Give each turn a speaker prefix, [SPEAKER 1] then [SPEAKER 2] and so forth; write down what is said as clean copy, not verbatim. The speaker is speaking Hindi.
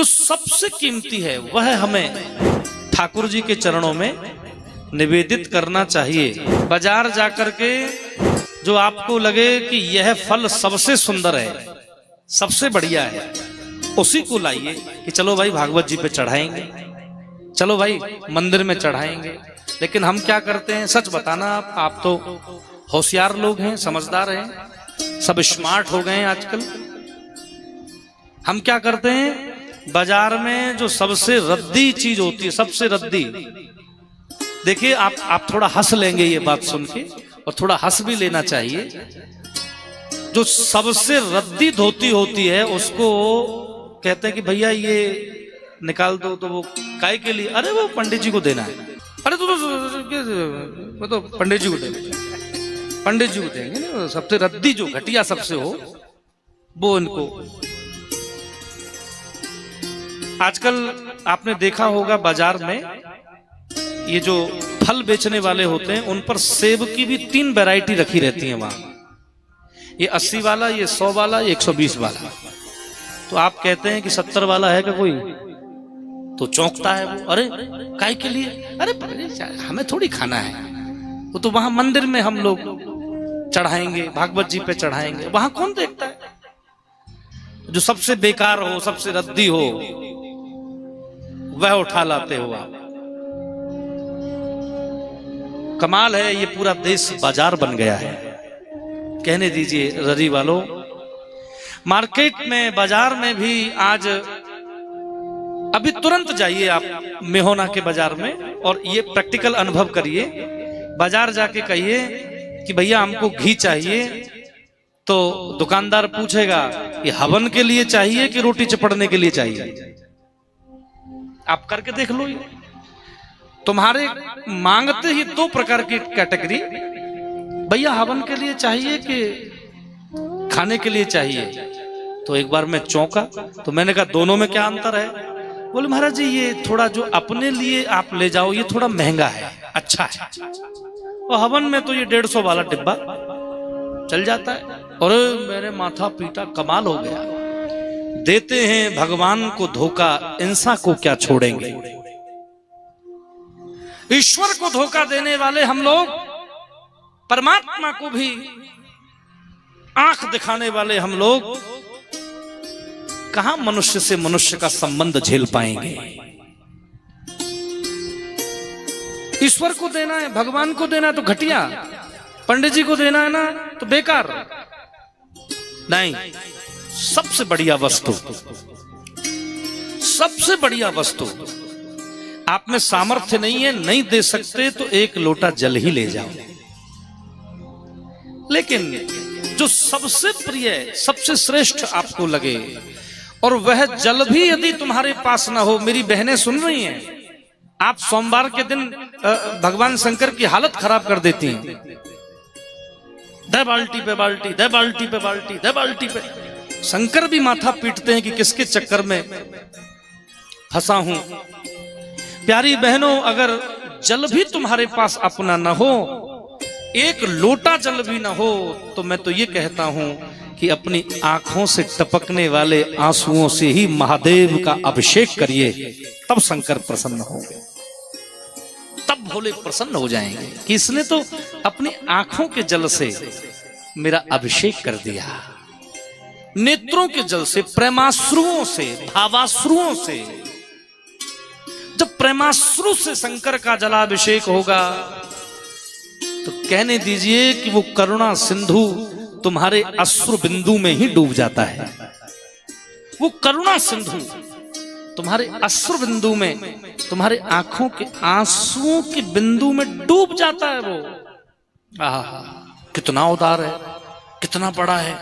[SPEAKER 1] जो सबसे कीमती है वह हमें ठाकुर जी के चरणों में निवेदित करना चाहिए। बाजार जाकर के जो आपको लगे कि यह फल सबसे सुंदर है, सबसे बढ़िया है, उसी को लाइए कि चलो भाई भागवत जी पे चढ़ाएंगे, चलो भाई मंदिर में चढ़ाएंगे। लेकिन हम क्या करते हैं, सच बताना, आप तो होशियार लोग हैं, समझदार हैं, सब स्मार्ट हो गए हैं आजकल। हम क्या करते हैं, बाजार में जो सबसे रद्दी चीज होती है, सबसे रद्दी, देखिए आप थोड़ा हंस लेंगे ये बात सुन के, और थोड़ा हंस भी लेना चाहिए। जो सबसे रद्दी धोती होती है उसको कहते हैं कि भैया ये निकाल दो, तो वो काय के लिए, अरे वो पंडित जी को देना है, अरे वो तो पंडित जी को देंगे, पंडित जी को देंगे ना। सबसे रद्दी जो घटिया सबसे हो वो इनको। आजकल आपने देखा होगा बाजार में ये जो फल बेचने वाले होते हैं उन पर सेब की भी 3 वैरायटी रखी रहती है वहां, ये 80 वाला, ये 100 वाला, ये 120 वाला। तो आप कहते हैं कि 70 वाला है क्या कोई, तो चौंकता है वो, अरे काय के लिए, अरे हमें थोड़ी खाना है, वो तो वहां मंदिर में हम लोग चढ़ाएंगे, भागवत जी पे चढ़ाएंगे, वहां कौन देखता है। जो सबसे बेकार हो, सबसे रद्दी हो, वह उठा लाते हो आप। कमाल है, ये पूरा देश बाजार बन गया है। कहने दीजिए ररी वालों, मार्केट में, बाजार में भी आज, अभी तुरंत जाइए आप मेहोना के बाजार में और ये प्रैक्टिकल अनुभव करिए। बाजार जाके कहिए कि भैया हमको घी चाहिए, तो दुकानदार पूछेगा कि हवन के लिए चाहिए कि रोटी चपड़ने के लिए चाहिए। आप करके देख लो, तुम्हारे मांगते ही 2 प्रकार की कैटेगरी, भैया हवन के लिए चाहिए कि खाने के लिए चाहिए। तो एक बार मैं चौंका, तो मैंने कहा दोनों में क्या अंतर है। बोले महाराज जी ये थोड़ा जो अपने लिए आप ले जाओ ये थोड़ा महंगा है, अच्छा है, और हवन में तो ये 150 वाला डिब्बा चल जाता है। और मेरे माथा पीटा, कमाल हो गया। देते हैं भगवान को धोखा, इंसान को क्या छोड़ेंगे। ईश्वर को धोखा देने वाले हम लोग, परमात्मा को भी आंख दिखाने वाले हम लोग, कहां मनुष्य से मनुष्य का संबंध झेल पाएंगे। ईश्वर को देना है, भगवान को देना है तो घटिया, पंडित जी को देना है ना तो बेकार। नहीं, सबसे बढ़िया वस्तु, सबसे बढ़िया वस्तु, आप में सामर्थ्य नहीं है, नहीं दे सकते तो 1 लोटा जल ही ले जाओ। लेकिन जो सबसे प्रिय, सबसे श्रेष्ठ आपको लगे, और वह जल भी यदि तुम्हारे पास ना हो, मेरी बहनें सुन रही हैं, आप सोमवार के दिन भगवान शंकर की हालत खराब कर देती हैं। दे बाल्टी पे बाल्टी, दे बाल्टी पे बाल्टी, दे बाल्टी पे। शंकर भी माथा पीटते हैं कि किसके चक्कर में फंसा हूं। प्यारी बहनों, अगर जल भी तुम्हारे पास अपना न हो, 1 लोटा जल भी न हो, तो मैं तो ये कहता हूं कि अपनी आंखों से टपकने वाले आंसुओं से ही महादेव का अभिषेक करिए, तब शंकर प्रसन्न होंगे, तब भोले प्रसन्न हो जाएंगे कि इसने तो अपनी आंखों के जल से मेरा अभिषेक कर दिया। नेत्रों के जल से, प्रेमाश्रुओं से, भावाश्रुओं से। जब प्रेमाश्रु से शंकर का जलाभिषेक होगा तो कहने दीजिए कि वो करुणा सिंधु तुम्हारे अश्रु बिंदु में ही डूब जाता है। वो करुणा सिंधु तुम्हारे अश्रु बिंदु में, तुम्हारे आंखों के आंसुओं के बिंदु में डूब जाता है वो। आहा, कितना उदार है, कितना बड़ा है।